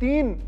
3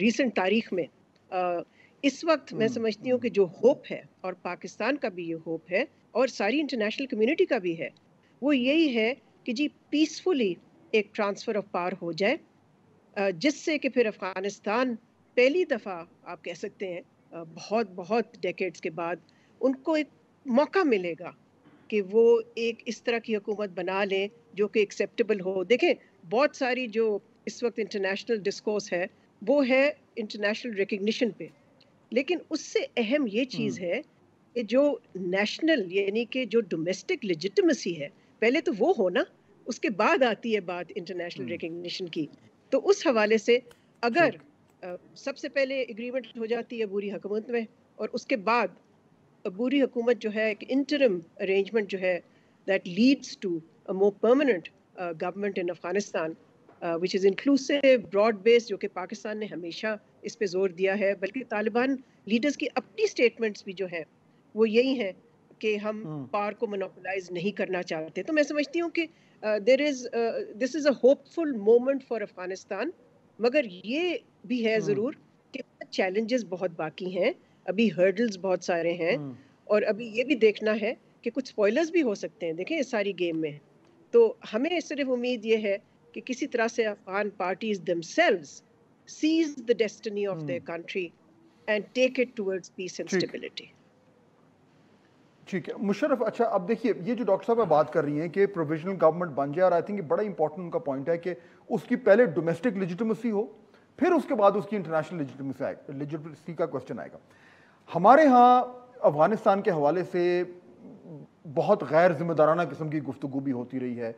recent تاریخ میں اس وقت میں سمجھتی ہوں کہ جو ہوپ ہے، اور پاکستان کا بھی یہ ہوپ ہے اور ساری انٹرنیشنل کمیونٹی کا بھی ہے، وہ یہی ہے کہ جی پیسفلی ایک ٹرانسفر آف پاور ہو جائے، جس سے کہ پھر افغانستان پہلی دفعہ آپ کہہ سکتے ہیں بہت بہت ڈیکیڈز کے بعد ان کو ایک موقع ملے گا کہ وہ ایک اس طرح کی حکومت بنا لیں جو کہ ایکسیپٹیبل ہو. دیکھیں بہت ساری جو اس وقت انٹرنیشنل ڈسکورس ہے وہ ہے انٹرنیشنل ریکگنیشن پہ، لیکن اس سے اہم یہ چیز ہے کہ جو نیشنل یعنی کہ جو ڈومیسٹک لیجٹمیسی ہے پہلے تو وہ ہونا، اس کے بعد آتی ہے بات انٹرنیشنل ریکگنیشن کی. تو اس حوالے سے اگر سب سے پہلے اگریمنٹ ہو جاتی ہے بوری حکومت میں، اور اس کے بعد بوری حکومت جو ہے ایک انٹرم ارینجمنٹ جو ہے that leads to a more permanent government in Afghanistan which is inclusive broad based، جو کہ پاکستان نے ہمیشہ اس پہ زور دیا ہے، بلکہ طالبان لیڈرز کی اپنی سٹیٹمنٹس بھی جو ہیں وہ یہی ہیں کہ ہم پاور کو مونوپولائز نہیں کرنا چاہتے. تو میں سمجھتی ہوں کہ this is a hopeful moment for Afghanistan, مگر یہ بھی ہے ضرور کہ چیلنجز بہت باقی ہیں، ابھی ہرڈلز بہت سارے ہیں، اور ابھی یہ بھی دیکھنا ہے کہ کچھ سپوائلرز بھی ہو سکتے ہیں دیکھیں اس ساری گیم میں. تو ہمیں صرف امید یہ ہے کہ کسی طرح سے Afghan parties themselves seize the destiny of their country and take it towards peace and stability. ٹھیک ہے مشرف. اچھا اب دیکھیے یہ جو ڈاکٹر صاحب بات کر رہی ہیں کہ پروویژنل گورنمنٹ بن جائے، اور آئی تھنک یہ بڑا امپورٹنٹ ان کا پوائنٹ ہے کہ اس کی پہلے ڈومیسٹک لیجٹمیسی ہو، پھر اس کے بعد اس کی انٹرنیشنل لیجٹمیسی کا کوشچن آئے گا. ہمارے ہاں افغانستان کے حوالے سے بہت غیر ذمہ دارانہ قسم کی گفتگو بھی ہوتی رہی ہے،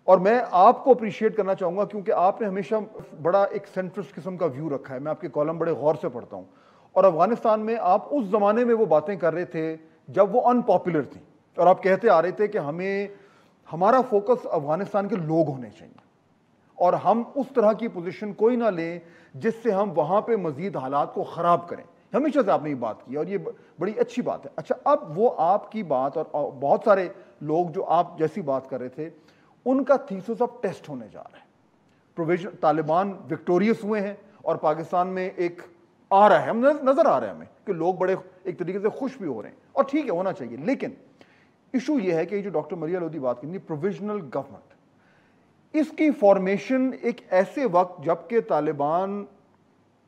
اور میں آپ کو اپریشیٹ کرنا چاہوں گا کیونکہ آپ نے ہمیشہ بڑا ایک سینٹرسٹ قسم کا ویو رکھا ہے. میں آپ کے کالم بڑے غور سے پڑھتا ہوں، اور افغانستان میں آپ اس زمانے میں وہ باتیں کر رہے تھے جب وہ ان پاپولر تھیں، اور آپ کہتے آ رہے تھے کہ ہمارا فوکس افغانستان کے لوگ ہونے چاہیے، اور ہم اس طرح کی پوزیشن کوئی نہ لیں جس سے ہم وہاں پہ مزید حالات کو خراب کریں. ہمیشہ سے آپ نے یہ بات کی اور یہ بڑی اچھی بات ہے. اچھا اب وہ آپ کی بات اور بہت سارے لوگ جو آپ جیسی بات کر رہے تھے ان کا تھیسس اب ٹیسٹ ہونے جا رہا ہے. طالبان وکٹوریس ہوئے ہیں اور پاکستان میں ایک آ رہا ہے، ہم نظر آ رہا ہے ہمیں کہ لوگ بڑے ایک طریقے سے خوش بھی ہو رہے ہیں، اور ٹھیک ہے ہونا چاہیے. لیکن ایشو یہ ہے کہ جو ڈاکٹر مریہ لودھی بات کرنی پروویژنل گورنمنٹ، اس کی فارمیشن ایک ایسے وقت جب کہ طالبان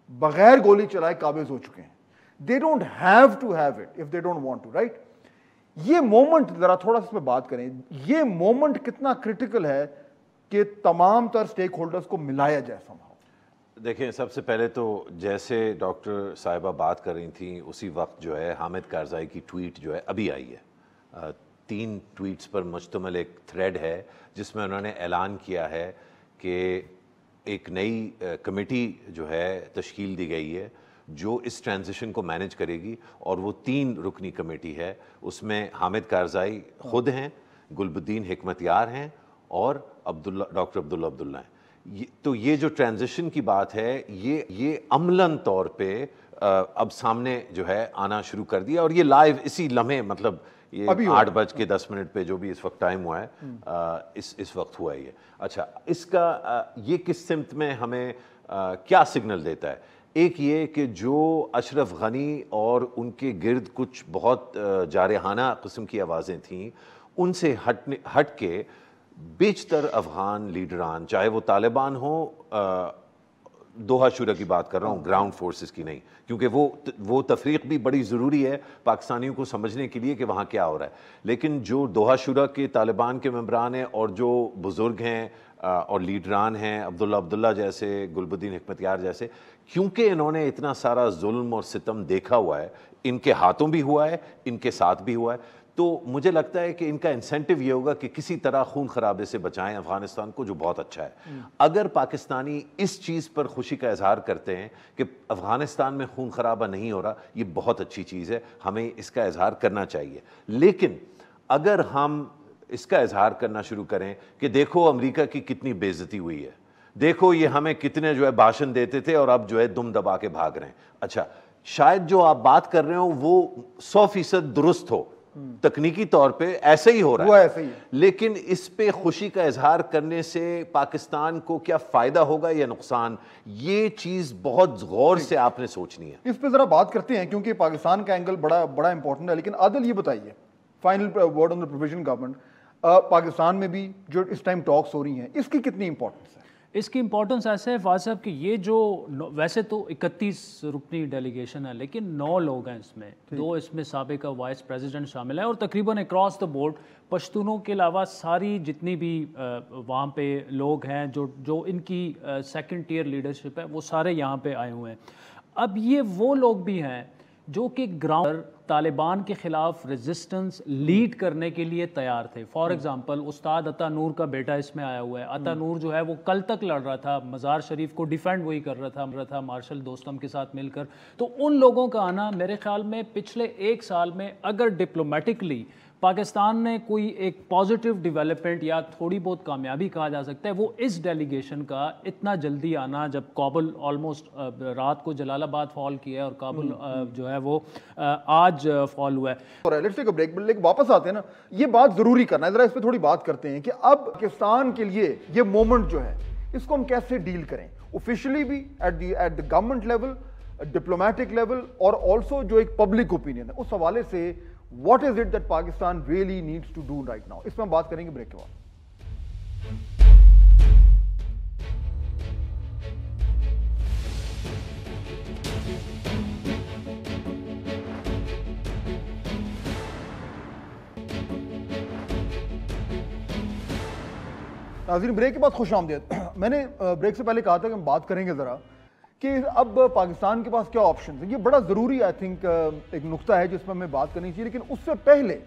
بغیر گولی چلائے قابض ہو چکے ہیں. they don't have to have it if they don't want to, right? یہ مومنٹ ذرا تھوڑا سا اس پہ بات کریں، یہ مومنٹ کتنا کرٹیکل ہے کہ تمام تر سٹیک ہولڈرز کو ملایا جائے سمجھو. دیکھیں سب سے پہلے تو جیسے ڈاکٹر صاحبہ بات کر رہی تھیں اسی وقت جو ہے حامد کارزائی کی ٹویٹ جو ہے ابھی آئی ہے، 3 ٹویٹس پر مشتمل ایک تھریڈ ہے جس میں انہوں نے اعلان کیا ہے کہ ایک نئی کمیٹی جو ہے تشکیل دی گئی ہے جو اس ٹرانزیشن کو مینیج کرے گی، اور وہ 3 رکنی کمیٹی ہے. اس میں حامد کارزائی خود ہیں، گلبدین حکمت یار ہیں اور ڈاکٹر عبداللہ ہیں. تو یہ جو ٹرانزیشن کی بات ہے یہ عملاً طور پہ اب سامنے جو ہے آنا شروع کر دیا، اور یہ لائیو اسی لمحے مطلب یہ 8:10 پہ جو بھی اس وقت ٹائم ہوا ہے اس وقت ہوا ہے یہ. اچھا اس کا یہ کس سمت میں ہمیں کیا سگنل دیتا ہے؟ ایک یہ کہ جو اشرف غنی اور ان کے گرد کچھ بہت جارحانہ قسم کی آوازیں تھیں ان سے ہٹ کے بیشتر افغان لیڈران، چاہے وہ طالبان ہوں، دوحہ شورا کی بات کر رہا ہوں، گراؤنڈ فورسز کی نہیں، کیونکہ وہ تفریق بھی بڑی ضروری ہے پاکستانیوں کو سمجھنے کے لیے کہ وہاں کیا ہو رہا ہے. لیکن جو دوحہ شورا کے طالبان کے ممبران ہیں اور جو بزرگ ہیں اور لیڈران ہیں، عبداللہ جیسے، گلبدین حکمت یار جیسے، کیونکہ انہوں نے اتنا سارا ظلم اور ستم دیکھا ہوا ہے، ان کے ہاتھوں بھی ہوا ہے، ان کے ساتھ بھی ہوا ہے، تو مجھے لگتا ہے کہ ان کا انسینٹیو یہ ہوگا کہ کسی طرح خون خرابے سے بچائیں افغانستان کو، جو بہت اچھا ہے. اگر پاکستانی اس چیز پر خوشی کا اظہار کرتے ہیں کہ افغانستان میں خون خرابہ نہیں ہو رہا، یہ بہت اچھی چیز ہے، ہمیں اس کا اظہار کرنا چاہیے. لیکن اگر ہم اس کا اظہار کرنا شروع کریں کہ دیکھو امریکہ کی کتنی بے عزتی ہوئی ہے، دیکھو یہ ہمیں کتنے جو ہے بھاشن دیتے تھے اور اب جو ہے دم دبا کے بھاگ رہے ہیں. اچھا شاید جو آپ بات کر رہے ہو وہ 100% درست ہو، تکنیکی طور پہ ایسے ہی ہو رہا وہ ہے ایسے ہی ہے. لیکن اس پہ خوشی کا اظہار کرنے سے پاکستان کو کیا فائدہ ہوگا یا نقصان, یہ چیز بہت غور سے آپ نے سوچنی ہے. اس پہ ذرا بات کرتے ہیں کیونکہ پاکستان کا اینگل بڑا امپورٹنٹ ہے. لیکن عادل یہ بتائیے, final word on the provisional government, Pakistan میں بھی جو اس ٹائم ٹاکس ہو رہی ہیں, اس کی کتنی امپورٹنس ہے؟ اس کی امپورٹنس ایسے ہے فواز صاحب کہ یہ جو ویسے تو 31 رکنی ڈیلیگیشن ہے لیکن 9 لوگ ہیں اس میں, 2 اس میں سابقہ وائس پریزیڈنٹ شامل ہیں, اور تقریباً اکراس دا بورڈ پشتونوں کے علاوہ ساری جتنی بھی وہاں پہ لوگ ہیں جو ان کی سیکنڈ ٹیئر لیڈرشپ ہے وہ سارے یہاں پہ آئے ہوئے ہیں. اب یہ وہ لوگ بھی ہیں جو کہ گراؤنڈ طالبان کے خلاف ریزسٹنس لیڈ کرنے کے لیے تیار تھے. فار ایگزامپل استاد عطا نور کا بیٹا اس میں آیا ہوا ہے. عطا نور جو ہے وہ کل تک لڑ رہا تھا, مزار شریف کو ڈیفینڈ وہی کر رہا تھا مارشل دوستم کے ساتھ مل کر. تو ان لوگوں کا آنا میرے خیال میں پچھلے 1 سال میں اگر ڈپلومیٹکلی پاکستان نے کوئی ایک پازیٹیو ڈیولپمنٹ یا تھوڑی بہت کامیابی کہا جا سکتا ہے, وہ اس ڈیلیگیشن کا اتنا جلدی آنا, جب کابل آلموسٹ رات کو جلال آباد فال کیا ہے اور کابل جو ہے وہ آج فال ہوا ہے. لیٹس ٹیک اے بریک, لیکن واپس آتے ہیں نا, یہ بات ضروری کرنا ہے, ذرا اس پہ تھوڑی بات کرتے ہیں کہ اب پاکستان کے لیے یہ مومنٹ جو ہے اس کو ہم کیسے ڈیل کریں, آفیشلی بھی at the government level, diplomatic level, اور آلسو جو ایک پبلک اوپینین ہے اس حوالے سے what is it that Pakistan really needs to do right now. اس میں ہم بات کریں گے بریک کے بعد. ناظرین بریک کے بعد خوش آمدید. میں نے بریک سے پہلے کہا تھا کہ ہم بات کریں گے ذرا کہ اب پاکستان کے پاس کیا آپشنز ہیں. یہ بڑا ضروری آئی تھنک ایک نقطہ ہے جس پر ہمیں بات کرنی چاہیے, لیکن اس سے پہلے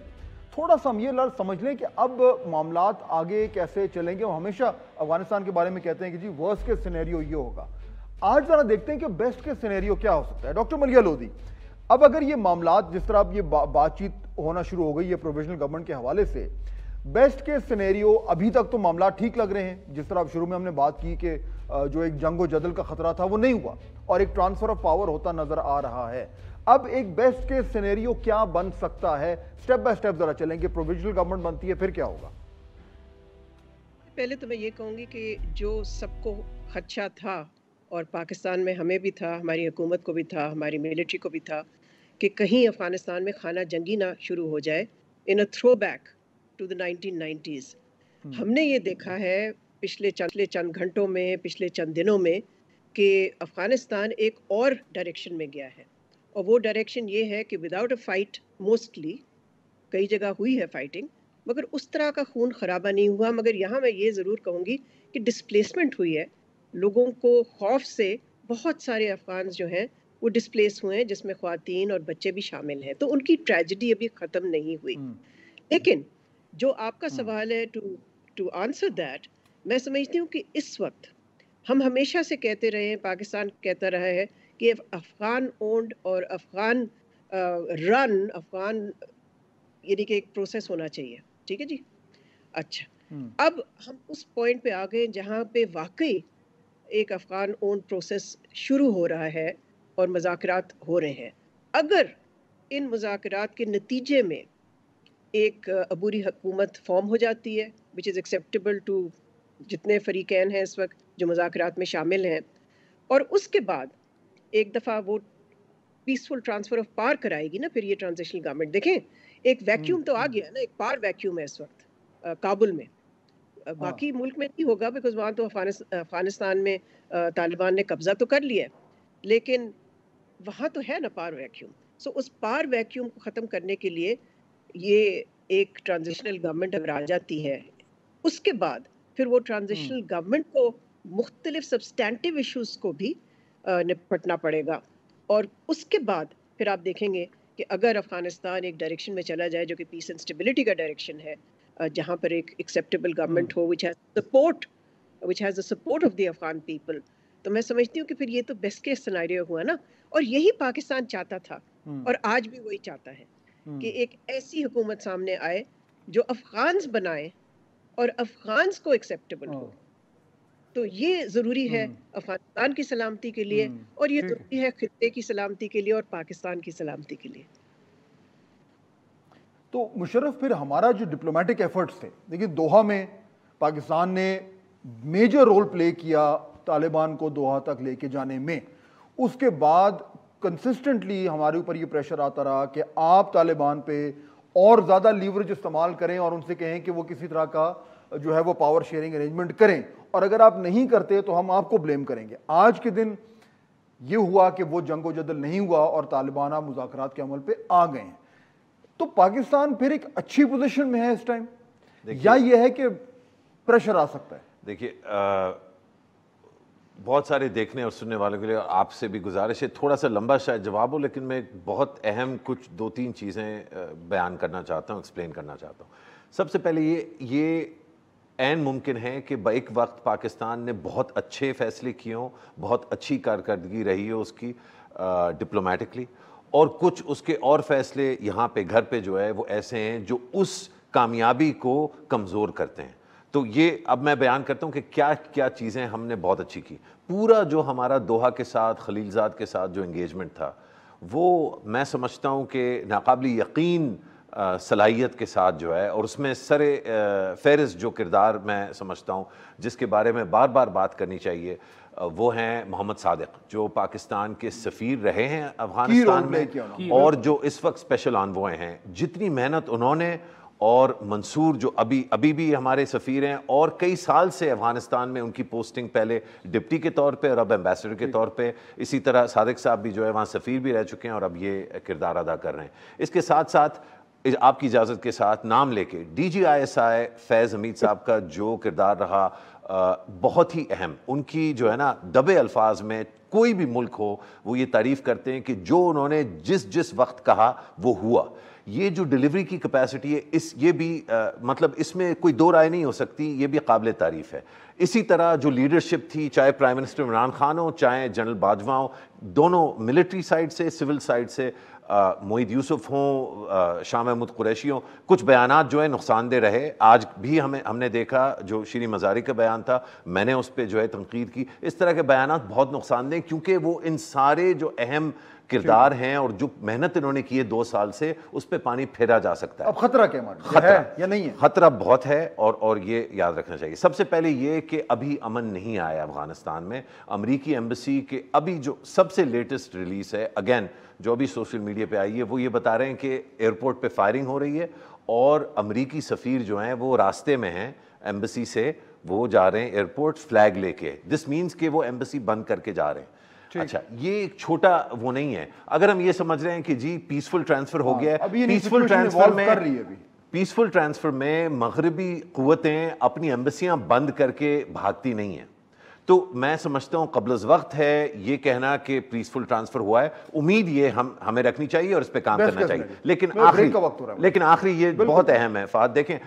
تھوڑا سا ہم یہ سمجھ لیں کہ اب معاملات آگے کیسے چلیں گے. ہم ہمیشہ افغانستان کے بارے میں کہتے ہیں کہ جی ورسٹ کیس سینیریو یہ ہوگا. آج ذرا دیکھتے ہیں کہ بیسٹ کیس سینیریو کیا ہو سکتا ہے. ڈاکٹر ملیحہ لودھی, اب اگر یہ معاملات جس طرح اب یہ بات چیت ہونا شروع ہو گئی ہے پروویژنل گورنمنٹ کے حوالے سے, بیسٹ کیس سینیریو ابھی تک تو معاملات ٹھیک لگ رہے ہیں. جس طرح شروع میں ہم نے بات کی کہ جو ایک جنگ و جدل کا خطرہ تھا وہ نہیں ہوا اور ایک ٹرانسفر آف پاور ہوتا نظر آ رہا ہے. اب ایک بیسٹ کیس سینیریو کیا بن سکتا ہے, سٹیپ بائی سٹیپ ذرا چلیں گے. پروویژنل گورنمنٹ بنتی ہے پھر کیا ہوگا؟ پہلے تو میں یہ کہوں گی کہ جو سب کو خدشہ تھا, اور پاکستان میں ہمیں بھی تھا, ہماری حکومت کو بھی تھا, ہماری ملٹری کو بھی تھا, کہ کہیں افغانستان میں خانہ جنگی نہ شروع ہو جائے in a throwback to the 1990s. ہم نے یہ دیکھا ہے پچھلے چند گھنٹوں میں, پچھلے چند دنوں میں, کہ افغانستان ایک اور ڈائریکشن میں گیا ہے. اور وہ ڈائریکشن یہ ہے کہ وداؤٹ اے فائٹ, موسٹلی کئی جگہ ہوئی ہے فائٹنگ, مگر اس طرح کا خون خرابہ نہیں ہوا. مگر یہاں میں یہ ضرور کہوں گی کہ ڈسپلیسمنٹ ہوئی ہے. لوگوں کو خوف سے بہت سارے افغانز جو ہیں وہ ڈسپلیس ہوئے ہیں, جس میں خواتین اور بچے بھی شامل ہیں. تو ان کی ٹریجڈی ابھی ختم نہیں ہوئی. لیکن جو آپ کا سوال ہے ٹو آنسر دیٹ, میں سمجھتی ہوں کہ اس وقت ہم ہمیشہ سے کہتے رہے ہیں, پاکستان کہتا رہا ہے کہ افغان اونڈ اور افغان رن, افغان یعنی کہ ایک پروسیس ہونا چاہیے. ٹھیک ہے جی, اچھا اب ہم اس پوائنٹ پہ آ گئے جہاں پہ واقعی ایک افغان اونڈ پروسیس شروع ہو رہا ہے اور مذاکرات ہو رہے ہیں. اگر ان مذاکرات کے نتیجے میں ایک عبوری حکومت فارم ہو جاتی ہے which is acceptable to جتنے فریقین ہیں اس وقت جو مذاکرات میں شامل ہیں, اور اس کے بعد ایک دفعہ وہ پیسفل ٹرانسفر آف پاور کرائے گی نا, پھر یہ ٹرانزیشنل گورنمنٹ, دیکھیں ایک ویکیوم تو آ گیا نا, ایک پاور ویکیوم ہے اس وقت کابل میں. باقی ملک میں نہیں ہوگا بیکاز وہاں تو افغانستان میں طالبان نے قبضہ تو کر لیا ہے, لیکن وہاں تو ہے نا پاور ویکیوم. سو اس پاور ویکیوم کو ختم کرنے کے لیے یہ ایک ٹرانزیشنل گورنمنٹ اگر آ جاتی ہے, اس کے بعد پھر وہ ٹرانزیشنل گورنمنٹ کو مختلف سبسٹینٹیو ایشوز کو بھی نپٹنا پڑے گا. اور اس کے بعد پھر آپ دیکھیں گے کہ اگر افغانستان ایک ڈائریکشن میں چلا جائے جو کہ پیس اینڈ اسٹیبلٹی کا ڈائریکشن ہے, جہاں پر ایک acceptable government who which has the support of the Afghan people, تو میں سمجھتی ہوں کہ پھر یہ تو بیسٹ کیس سینیریو ہوا نا. اور یہی پاکستان چاہتا تھا اور آج بھی وہی چاہتا ہے کہ ایک ایسی حکومت سامنے آئے جو افغانز بنائے اور افغانز کو ایکسیپٹیبل ہو. تو یہ ضروری ہے افغانستان کی سلامتی کے لیے, اور یہ ضروری ہے خطے کی سلامتی کے لیے اور پاکستان کی سلامتی کے لیے. تو مشرف پھر ہمارا جو ڈپلومیٹک ایفرٹس تھے، دیکھیے دوحہ میں پاکستان نے میجر رول پلے کیا طالبان کو دوحہ تک لے کے جانے میں، اس کے بعد کنسسٹنٹلی ہمارے اوپر یہ پریشر آتا رہا کہ آپ طالبان پہ اور زیادہ لیوریج استعمال کریں اور ان سے کہیں کہ وہ کسی طرح کا جو ہے وہ پاور شیئرنگ ارینجمنٹ کریں، اور اگر آپ نہیں کرتے تو ہم آپ کو بلیم کریں گے۔ آج کے دن یہ ہوا کہ وہ جنگ و جدل نہیں ہوا اور طالبان آپ مذاکرات کے عمل پہ آ گئے ہیں، تو پاکستان پھر ایک اچھی پوزیشن میں ہے اس ٹائم، یا یہ ہے کہ پریشر آ سکتا ہے؟ دیکھیے بہت سارے دیکھنے اور سننے والوں کے لیے آپ سے بھی گزارش ہے، تھوڑا سا لمبا شاید جواب ہو، لیکن میں بہت اہم کچھ 2-3 چیزیں بیان کرنا چاہتا ہوں، ایکسپلین کرنا چاہتا ہوں۔ سب سے پہلے یہ عین ممکن ہے کہ ایک وقت پاکستان نے بہت اچھے فیصلے کیے ہوں، بہت اچھی کارکردگی رہی ہو اس کی ڈپلومیٹکلی، اور کچھ اس کے اور فیصلے یہاں پہ گھر پہ جو ہے وہ ایسے ہیں جو اس کامیابی کو کمزور کرتے ہیں۔ تو یہ اب میں بیان کرتا ہوں کہ کیا کیا چیزیں ہم نے بہت اچھی کی۔ پورا جو ہمارا دوحہ کے ساتھ، خلیل زاد کے ساتھ جو انگیجمنٹ تھا، وہ میں سمجھتا ہوں کہ ناقابل یقین صلاحیت کے ساتھ جو ہے، اور اس میں سر فہرست جو کردار میں سمجھتا ہوں جس کے بارے میں بار بار بات کرنی چاہیے، وہ ہیں محمد صادق، جو پاکستان کے سفیر رہے ہیں افغانستان میں اور جو اس وقت اسپیشل آنوائے ہیں۔ جتنی محنت انہوں نے، اور منصور جو ابھی بھی ہمارے سفیر ہیں اور کئی سال سے افغانستان میں ان کی پوسٹنگ پہلے ڈپٹی کے طور پہ اور اب ایمبیسڈر کے طور پہ، اسی طرح صادق صاحب بھی جو ہے وہاں سفیر بھی رہ چکے ہیں اور اب یہ کردار ادا کر رہے ہیں۔ اس کے ساتھ ساتھ آپ کی اجازت کے ساتھ نام لے کے DGISI فیض حمید صاحب کا جو کردار رہا بہت ہی اہم، ان کی جو ہے نا دبے الفاظ میں کوئی بھی ملک ہو وہ یہ تعریف کرتے ہیں کہ جو انہوں نے جس وقت کہا وہ ہوا۔ یہ جو ڈیلیوری کی کیپیسٹی ہے، یہ بھی مطلب اس میں کوئی دو رائے نہیں ہو سکتی، یہ بھی قابل تعریف ہے۔ اسی طرح جو لیڈرشپ تھی، چاہے پرائم منسٹر عمران خان ہو، چاہے جنرل باجوہ ہو، دونوں ملٹری سائڈ سے، سول سائڈ سے، معید یوسف ہوں، شاہ محمود قریشی ہوں، کچھ بیانات جو ہے نقصان دہ رہے۔ آج بھی ہم نے دیکھا جو شیریں مزاری کا بیان تھا، میں نے اس پہ جو ہے تنقید کی۔ اس طرح کے بیانات بہت نقصان دہ، کیونکہ وہ ان سارے جو اہم کردار ہیں اور جو محنت انہوں نے کی ہے 2 سال سے، اس پہ پانی پھیرا جا سکتا ہے۔ اب خطرہ کیا ہے یا نہیں ہے؟ خطرہ بہت ہے، اور یہ یاد رکھنا چاہیے۔ سب سے پہلے یہ کہ ابھی امن نہیں آیا افغانستان میں۔ امریکی ایمبیسی کے ابھی جو سب سے لیٹسٹ ریلیز ہے، اگین جو ابھی سوشل میڈیا پہ آئی ہے، وہ یہ بتا رہے ہیں کہ ایئرپورٹ پہ فائرنگ ہو رہی ہے اور امریکی سفیر جو ہیں وہ راستے میں ہیں ایمبیسی سے، وہ جا رہے ہیں ایئرپورٹ فلیگ لے کے۔ دس مینس کہ وہ ایمبیسی بند کر کے جا رہے ہیں۔ اچھا، یہ ایک چھوٹا وہ نہیں ہے۔ اگر ہم یہ سمجھ رہے ہیں کہ جی پیسفل ٹرانسفر ہو گیا ہے، پیسفل ٹرانسفر میں مغربی قوتیں اپنی ایمبیسیاں بند کر کے بھاگتی نہیں ہیں، تو میں سمجھتا ہوں قبل از وقت ہے یہ کہنا کہ پیسفل ٹرانسفر ہوا ہے۔ امید یہ ہمیں رکھنی چاہیے اور اس پہ کام کرنا چاہیے۔ لیکن آخری یہ بہت اہم ہے فہد، دیکھیں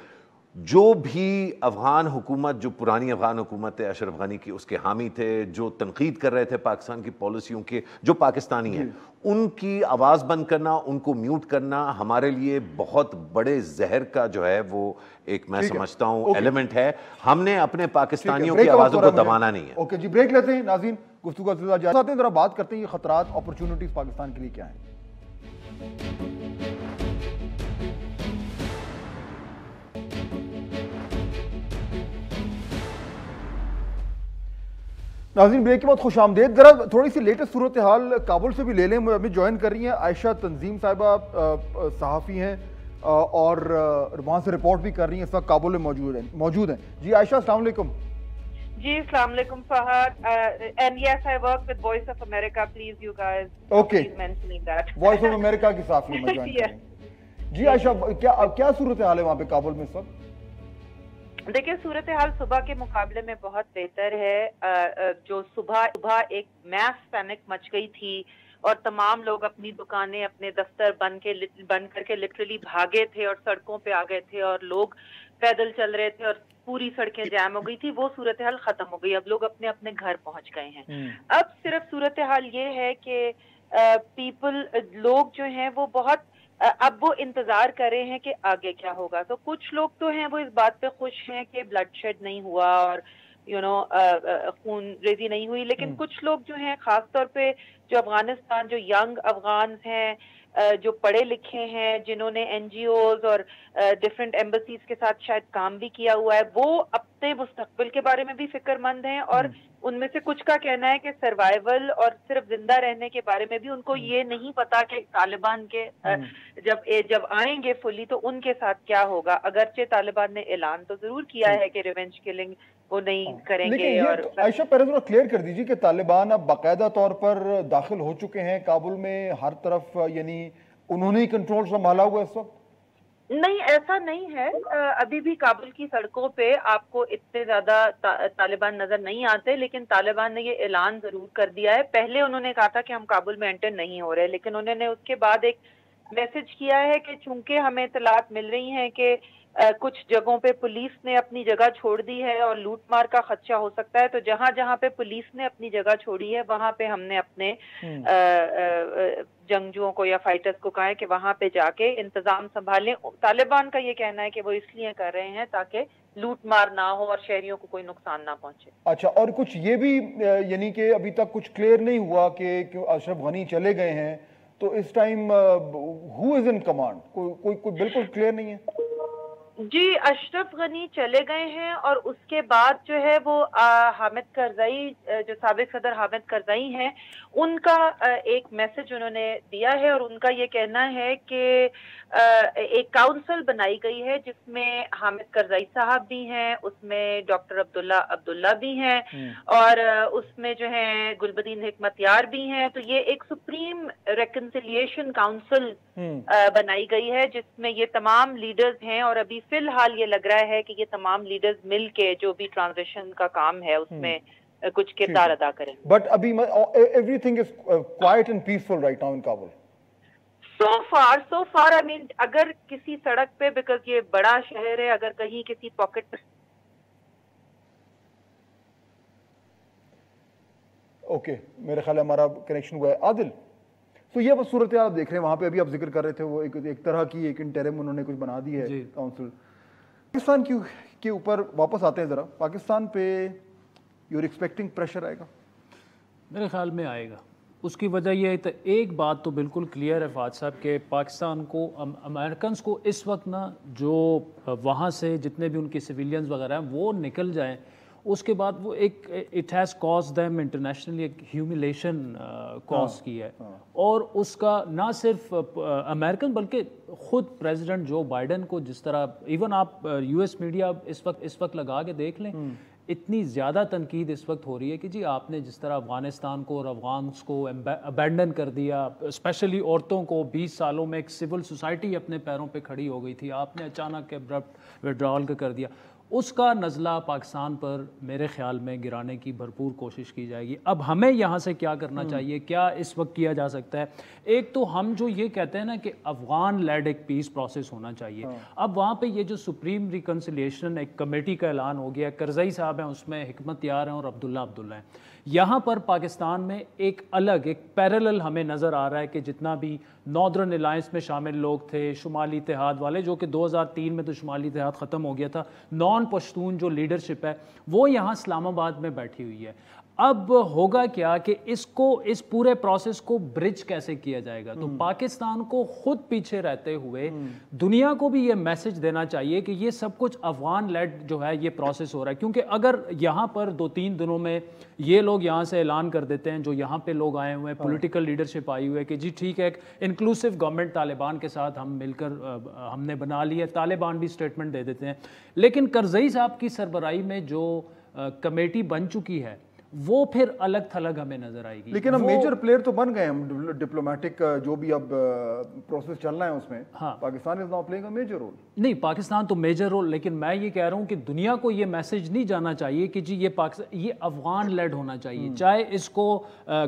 جو بھی افغان حکومت، جو پرانی افغان حکومت ہے اشرف غنی کی، اس کے حامی تھے، جو تنقید کر رہے تھے پاکستان کی پالیسیوں کے، جو پاکستانی ہیں، ان کی آواز بند کرنا، ان کو میوٹ کرنا ہمارے لیے بہت بڑے زہر کا جو ہے وہ ایک میں سمجھتا ہوں ایلیمنٹ ہے۔ ہم نے اپنے پاکستانیوں کی آوازوں کو دبانا نہیں ہے۔ اوکے جی، بریک لیتے ہیں ناظرین، گفتگو کا سلسلہ جاری ہیں، ذرا بات کرتے ہیں یہ خطرات، اپرچونٹیز پاکستان کے لیے کیا ہیں۔ ناظرین بریک کے بعد خوش آمدید۔ ذرا تھوڑی سی لیٹسٹ صورتحال کابل سے بھی لے لیں۔ ہمیں جوائن کر رہی ہیں عائشہ تنظیم صاحبہ، صحافی ہیں اور وہاں سے رپورٹ بھی کر رہی ہیں، اس وقت کابل میں موجود ہیں۔ جی عائشہ، السلام علیکم۔ جی السلام علیکم Fahad, and yes I work with Voice of America, please you guys please mentioning that. Voice of America کی صحافی میں جوائن کر رہی ہیں۔ جی عائشہ، کیا صورتحال ہے وہاں پہ کابل میں اس وقت؟ دیکھیں صورتحال صبح کے مقابلے میں بہت بہتر ہے۔ جو صبح ایک میس پینک مچ گئی تھی اور تمام لوگ اپنی دکانیں، اپنے دفتر بند کر کے لٹرلی بھاگے تھے اور سڑکوں پہ آ گئے تھے اور لوگ پیدل چل رہے تھے اور پوری سڑکیں جام ہو گئی تھی، وہ صورتحال ختم ہو گئی۔ اب لوگ اپنے اپنے گھر پہنچ گئے ہیں۔ اب صرف صورتحال یہ ہے کہ لوگ جو ہیں وہ بہت اب وہ انتظار کر رہے ہیں کہ آگے کیا ہوگا۔ تو کچھ لوگ تو ہیں وہ اس بات پہ خوش ہیں کہ بلڈ شیڈ نہیں ہوا اور خون ریزی نہیں ہوئی، لیکن کچھ لوگ جو ہیں خاص طور پہ جو افغانستان، جو ینگ افغانز ہیں، جو پڑھے لکھے ہیں, جنہوں نے NGOs اور ڈفرینٹ ایمبسیز کے ساتھ شاید کام بھی کیا ہوا ہے, وہ اپنے مستقبل کے بارے میں بھی فکر مند ہیں, اور ان میں سے کچھ کا کہنا ہے کہ سروائیول اور صرف زندہ رہنے کے بارے میں بھی ان کو یہ نہیں پتا کہ طالبان کے جب آئیں گے فلی تو ان کے ساتھ کیا ہوگا. اگرچہ طالبان نے اعلان تو ضرور کیا ہے کہ ریونج کلنگ وہ نہیں کریں گے. اور عائشہ پہلے ذرا کلیئر کر دیجیے کہ طالبان اب باقاعدہ طور پر داخل ہو چکے ہیں کابل میں ہر طرف, یعنی انہوں نے ہی کنٹرول سنبھالا ہوا اس وقت؟ نہیں, ایسا نہیں ہے. ابھی بھی کابل کی سڑکوں پہ آپ کو اتنے زیادہ طالبان نظر نہیں آتے, لیکن طالبان نے یہ اعلان ضرور کر دیا ہے. پہلے انہوں نے کہا تھا کہ ہم کابل میں انٹر نہیں ہو رہے, لیکن انہوں نے اس کے بعد ایک میسج کیا ہے کہ چونکہ ہمیں اطلاعات مل رہی ہیں کہ کچھ جگہوں پہ پولیس نے اپنی جگہ چھوڑ دی ہے اور لوٹ مار کا خدشہ ہو سکتا ہے, تو جہاں جہاں پہ پولیس نے اپنی جگہ چھوڑی ہے وہاں پہ ہم نے اپنے جنگجوؤں کو یا فائٹرز کو کہا ہے کہ وہاں پہ جا کے انتظام سنبھالیں. طالبان کا یہ کہنا ہے کہ وہ اس لیے کر رہے ہیں تاکہ لوٹ مار نہ ہو اور شہریوں کو کوئی نقصان نہ پہنچے. اچھا, اور کچھ یہ بھی یعنی کہ ابھی تک کچھ کلیئر نہیں ہوا کہ اشرف غنی چلے گئے ہیں تو اس ٹائم ہو از ان کمانڈ, کوئی بالکل کلیئر نہیں ہے؟ جی, اشرف غنی چلے گئے ہیں, اور اس کے بعد جو ہے وہ حامد کرزئی, جو سابق صدر حامد کرزئی ہیں, ان کا ایک میسج انہوں نے دیا ہے, اور ان کا یہ کہنا ہے کہ ایک کاؤنسل بنائی گئی ہے جس میں حامد کرزئی صاحب بھی ہیں, اس میں ڈاکٹر عبداللہ بھی ہیں, اور اس میں جو ہیں گلبدین حکمت یار بھی ہیں. تو یہ ایک سپریم ریکنسیلیشن کاؤنسل بنائی گئی ہے جس میں یہ تمام لیڈرز ہیں, اور ابھی فی الحال یہ لگ رہا ہے کہ یہ تمام لیڈرز مل کے جو بھی ٹرانزیشن کا کام ہے اس میں کچھ کردار ادا کریں. بٹ ابھی everything is quiet and peaceful right now in Kabul. So for I mean, اگر کسی سڑک پہ, بیکاز یہ بڑا شہر ہے, اگر کہیں کسی پاکٹ. اوکے, میرے خیال ہے ہمارا کنیکشن ہوا ہے. عادل, تو یہ وہ صورتحال آپ دیکھ رہے ہیں وہاں پہ, ابھی آپ ذکر کر رہے تھے وہ ایک طرح کی ایک انٹرم انہوں نے کچھ بنا دی ہے کاؤنسل. پاکستان کے اوپر واپس آتے ہیں ذرا, پاکستان پہ یو آر ایکسپیکٹنگ پریشر آئے گا؟ میرے خیال میں آئے گا. اس کی وجہ یہ ہے, ایک بات تو بالکل کلیئر ہے فہد صاحب کہ پاکستان کو, امریکنز کو اس وقت نا جو وہاں سے جتنے بھی ان کے سویلینز وغیرہ ہیں وہ نکل جائیں, اس کے بعد وہ ایک it has cause them internationally ایک ہیوملیشن کاز کی ہے. اور اس کا نہ صرف امریکن بلکہ خود پریزیڈنٹ جو بائیڈن کو جس طرح, ایون آپ US میڈیا اس وقت لگا کے دیکھ لیں, اتنی زیادہ تنقید اس وقت ہو رہی ہے کہ جی آپ نے جس طرح افغانستان کو اور افغانس کو ابینڈن کر دیا, اسپیشلی عورتوں کو, 20 سالوں میں ایک سول سوسائٹی اپنے پیروں پہ کھڑی ہو گئی تھی, آپ نے اچانک ابرپٹ وڈرال کر دیا. اس کا نزلہ پاکستان پر میرے خیال میں گرانے کی بھرپور کوشش کی جائے گی. اب ہمیں یہاں سے کیا کرنا چاہیے, کیا اس وقت کیا جا سکتا ہے؟ ایک تو ہم جو یہ کہتے ہیں نا کہ افغان لیڈ ایک پیس پروسیس ہونا چاہیے. اب وہاں پہ یہ جو سپریم ریکنسیلیشن ایک کمیٹی کا اعلان ہو گیا, کرزئی صاحب ہیں اس میں, حکمت یار ہیں اور عبداللہ ہیں, یہاں پر پاکستان میں ایک الگ ایک پیرلل ہمیں نظر آ رہا ہے کہ جتنا بھی ناردرن الائنس میں شامل لوگ تھے, شمالی اتحاد والے, جو کہ 2003 میں تو شمالی اتحاد ختم ہو گیا تھا, نان پشتون جو لیڈرشپ ہے وہ یہاں اسلام آباد میں بیٹھی ہوئی ہے. اب ہوگا کیا کہ اس پورے پروسیس کو برج کیسے کیا جائے گا؟ تو پاکستان کو خود پیچھے رہتے ہوئے دنیا کو بھی یہ میسج دینا چاہیے کہ یہ سب کچھ افغان لیڈ جو ہے یہ پروسیس ہو رہا ہے. کیونکہ اگر یہاں پر 2-3 دنوں میں یہ لوگ یہاں سے اعلان کر دیتے ہیں, جو یہاں پہ لوگ آئے ہوئے ہیں, پولیٹیکل لیڈرشپ آئی ہوئی ہے کہ جی ٹھیک ہے انکلوسیو گورنمنٹ طالبان کے ساتھ ہم مل کر ہم نے بنا لی ہے, طالبان بھی اسٹیٹمنٹ دے دیتے ہیں, لیکن کرزئی صاحب کی سربراہی میں جو کمیٹی بن چکی ہے وہ پھر الگ تھلگ ہمیں نظر آئے گی. لیکن ہم میجر پلیئر تو بن گئے, ہم ڈپلومیٹک جو بھی اب پروسیس چل رہا ہے اس میں Pakistan is now playing a major role. نہیں, پاکستان تو میجر رول, لیکن میں یہ کہہ رہا ہوں کہ دنیا کو یہ میسج نہیں جانا چاہیے کہ جی یہ افغان لیڈ ہونا چاہیے, چاہے اس کو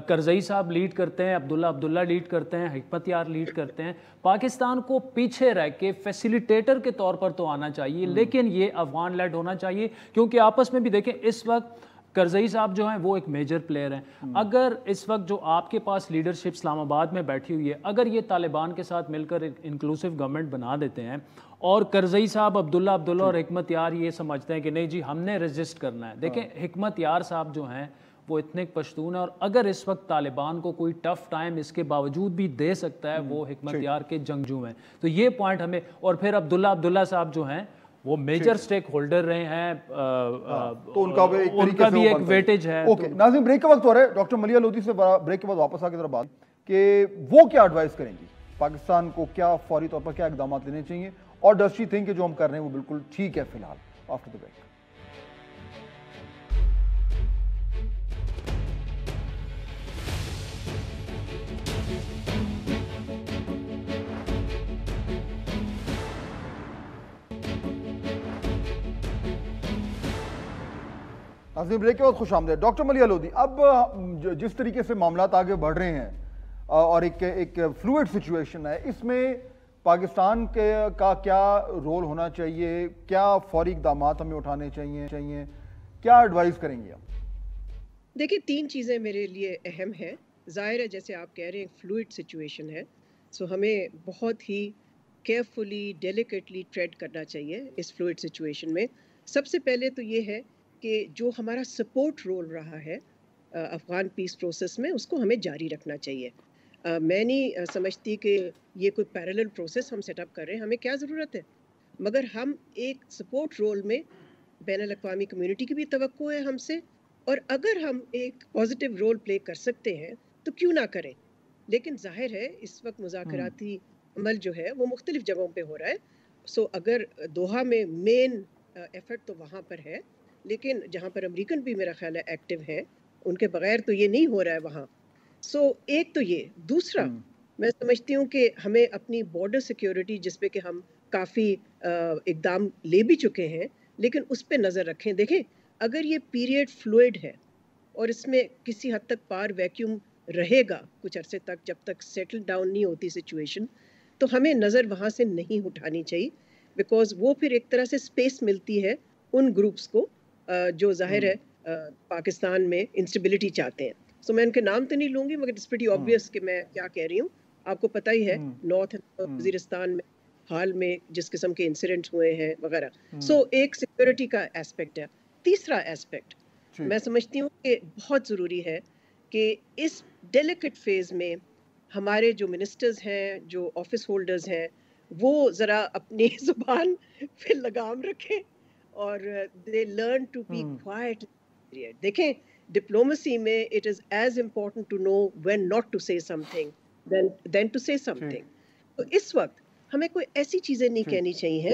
کرزئی صاحب لیڈ کرتے ہیں, عبداللہ لیڈ کرتے ہیں, حکمت یار لیڈ کرتے ہیں, پاکستان کو پیچھے رہ کے فیسیلیٹیٹر کے طور پر تو آنا چاہیے, لیکن یہ افغان لیڈ ہونا چاہیے. کیونکہ آپس میں بھی دیکھیں اس وقت کرزئی صاحب جو ہیں وہ ایک میجر پلیئر ہیں. اگر اس وقت جو آپ کے پاس لیڈرشپ اسلام آباد میں بیٹھی ہوئی ہے, اگر یہ طالبان کے ساتھ مل کر انکلوسیو گورنمنٹ بنا دیتے ہیں اور کرزئی صاحب عبداللہ اور حکمت یار یہ سمجھتے ہیں کہ نہیں جی ہم نے رجسٹ کرنا ہے. دیکھیں حکمت یار صاحب جو ہیں وہ اتنے پشتون ہیں، اور اگر اس وقت طالبان کو کوئی ٹف ٹائم اس کے باوجود بھی دے سکتا ہے وہ حکمت یار کے جنگجو ہیں. تو یہ پوائنٹ ہمیں، اور پھر عبداللہ صاحب جو ہیں وہ میجر سٹیک ہولڈر رہے ہیں، تو ان کا بھی ایک ویٹیج ہے. اوکے ناظرین، بریک کا وقت ہو رہا ہے. ڈاکٹر ملیحہ لودھی سے بریک کے بعد واپس آ کے ذرا بات کہ وہ کیا ایڈوائز کریں گی، پاکستان کو کیا فوری طور پر کیا اقدامات لینے چاہیے، اور ڈز شی تھنک کہ جو ہم کر رہے ہیں وہ بالکل ٹھیک ہے فی الحال. After the break. ناظرین بریک کے بعد خوش آمدید. ڈاکٹر ملیحہ لودھی، اب جس طریقے سے معاملات آگے بڑھ رہے ہیں اور ایک فلوئڈ سچویشن ہے، اس میں پاکستان کا کیا رول ہونا چاہیے، کیا فوری اقدامات ہمیں اٹھانے چاہیے، کیا ایڈوائز کریں گے آپ؟ دیکھیں 3 چیزیں میرے لیے اہم ہیں. ظاہر ہے جیسے آپ کہہ رہے ہیں فلوئڈ سچویشن ہے، سو ہمیں بہت ہی کیئرفلی ڈیلیکیٹلی ٹریڈ کرنا چاہیے اس فلوئڈ سچویشن میں. سب سے پہلے تو یہ ہے کہ جو ہمارا سپورٹ رول رہا ہے افغان پیس پروسیس میں، اس کو ہمیں جاری رکھنا چاہیے. میں نہیں سمجھتی کہ یہ کوئی پیرلل پروسیس ہم سیٹ اپ کر رہے ہیں، ہمیں کیا ضرورت ہے، مگر ہم ایک سپورٹ رول میں بین الاقوامی کمیونٹی کی بھی توقع ہے ہم سے، اور اگر ہم ایک پازیٹیو رول پلے کر سکتے ہیں تو کیوں نہ کریں. لیکن ظاہر ہے اس وقت مذاکراتی عمل جو ہے وہ مختلف جگہوں پہ ہو رہا ہے. سو اگر دوحہ میں مین ایفرٹ تو وہاں پر ہے، لیکن جہاں پر امریکن بھی میرا خیال ہے ایکٹیو ہیں، ان کے بغیر تو یہ نہیں ہو رہا ہے وہاں. سو ایک تو یہ. دوسرا میں سمجھتی ہوں کہ ہمیں اپنی بارڈر سیکیورٹی، جس پہ کہ ہم کافی اقدام لے بھی چکے ہیں، لیکن اس پہ نظر رکھیں. دیکھیں اگر یہ پیریڈ فلوئڈ ہے اور اس میں کسی حد تک پار ویکیوم رہے گا کچھ عرصے تک، جب تک سیٹل ڈاؤن نہیں ہوتی سچویشن، تو ہمیں نظر وہاں سے نہیں اٹھانی چاہیے، بیکاز وہ پھر ایک طرح سے سپیس ملتی ہے ان گروپس کو جو ظاہر ہے پاکستان میں انسٹیبلٹی چاہتے ہیں. سو میں ان کے نام تو نہیں لوں گی، مگر اٹس پریٹی آبویس کہ میں کیا کہہ رہی ہوں. آپ کو پتہ ہی ہے نارتھ وزیرستان میں حال میں جس قسم کے انسیڈنٹس ہوئے ہیں وغیرہ. سو ایک سیکورٹی کا ایسپیکٹ ہے. تیسرا ایسپیکٹ میں سمجھتی ہوں کہ بہت ضروری ہے کہ اس ڈیلیکیٹ فیز میں ہمارے جو منسٹرز ہیں، جو آفس ہولڈرز ہیں، وہ ذرا اپنی زبان پہ لگام رکھیں اور they learn to be quiet. دیکھیں ڈپلومسی میں it is as important to know when not to say something than to say something. تو اس وقت ہمیں کوئی ایسی چیزیں نہیں کہنی چاہیے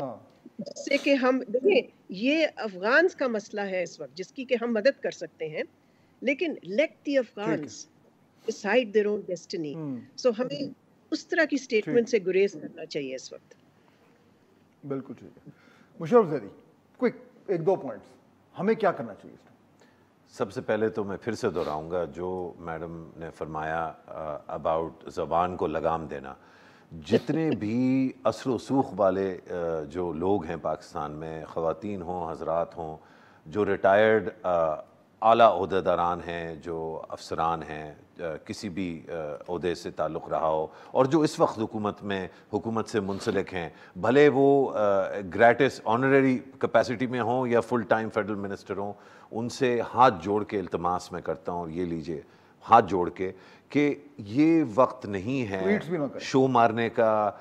جس سے کہ ہم دیکھیں یہ افغانز کا مسئلہ ہے اس وقت جس کی کہ ہم مدد کر سکتے ہیں، لیکن let the Afghans decide their own destiny. سو ہمیں اس طرح کی سٹیٹمنٹ سے گریز کرنا چاہیے اس وقت. بالکل ٹھیک ہے. مشرف زیدی، کوئک 1-2 پوائنٹس ہمیں کیا کرنا چاہیے اس میں؟ سب سے پہلے تو میں پھر سے دہراؤں گا جو میڈم نے فرمایا اباؤٹ زبان کو لگام دینا. جتنے بھی اثر و سوخ والے جو لوگ ہیں پاکستان میں، خواتین ہوں، حضرات ہوں، جو ریٹائرڈ اعلیٰ عہدیداران ہیں، جو افسران ہیں، کسی بھی عہدے سے تعلق رہا ہو، اور جو اس وقت حکومت سے منسلک ہیں، بھلے وہ گریٹس آنریری کیپیسٹی میں ہوں یا فل ٹائم فیڈرل منسٹر ہوں، ان سے ہاتھ جوڑ کے التماس میں کرتا ہوں، اور یہ لیجئے ہاتھ جوڑ کے کہ یہ وقت نہیں ہے شو مارنے کا،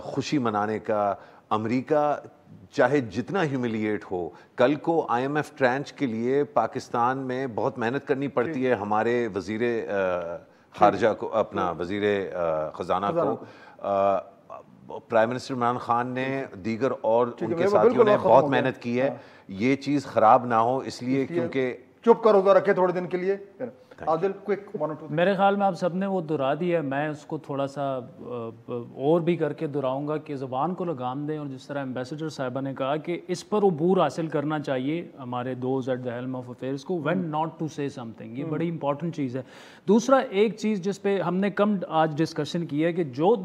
خوشی منانے کا. امریکہ چاہے جتنا ہیوملیٹ ہو، کل کو IMF ٹرانچ کے لیے پاکستان میں بہت محنت کرنی پڑتی ہے ہمارے وزیر خارجہ کو، اپنا وزیر خزانہ کو. پرائم منسٹر عمران خان نے، دیگر اور ان کے ساتھیوں نے بہت محنت کی ہے. یہ چیز خراب نہ ہو، اس لیے کیونکہ چپ کر روزہ رکھے تھوڑے دن کے لیے. عادل کوئک 1 or 2. میرے خیال میں آپ سب نے وہ دہرا دیا ہے، میں اس کو تھوڑا سا اور بھی کر کے دہراؤں گا کہ زبان کو لگام دیں، اور جس طرح ایمبیسڈر صاحبہ نے کہا کہ اس پر عبور حاصل کرنا چاہیے ہمارے those at the helm of affairs کو، when not to say some thing. یہ بڑی امپورٹنٹ چیز ہے. دوسرا ایک چیز جس پہ ہم نے کم آج ڈسکشن کی ہے کہ جو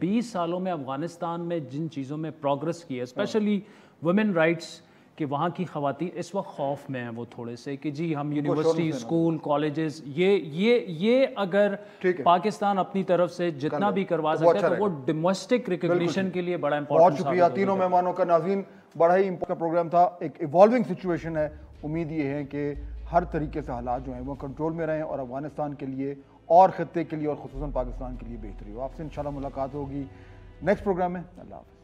20 سالوں میں افغانستان میں جن چیزوں میں پروگرس کی ہے، اسپیشلی ویمن رائٹس، کہ وہاں کی خواتین اس وقت خوف میں ہیں وہ تھوڑے سے کہ جی ہم یونیورسٹی، اسکول، کالجز، یہ اگر پاکستان اپنی طرف سے جتنا بھی کروا سکتا ہے تو وہ ڈومیسٹک ریکگنیشن کے لیے بڑا امپورٹنٹ. بہت شکریہ تینوں مہمانوں کا. ناظرین، بڑا ہی امپورٹنٹ پروگرام تھا. ایک ایوالونگ سچویشن ہے. امید یہ ہے کہ ہر طریقے سے حالات جو ہیں وہ کنٹرول میں رہیں اور افغانستان کے لیے اور خطے کے لیے اور خصوصاً پاکستان کے لیے بہتری ہو. آپ سے انشاءاللہ ملاقات ہوگی نیکسٹ پروگرام میں. اللہ حافظ.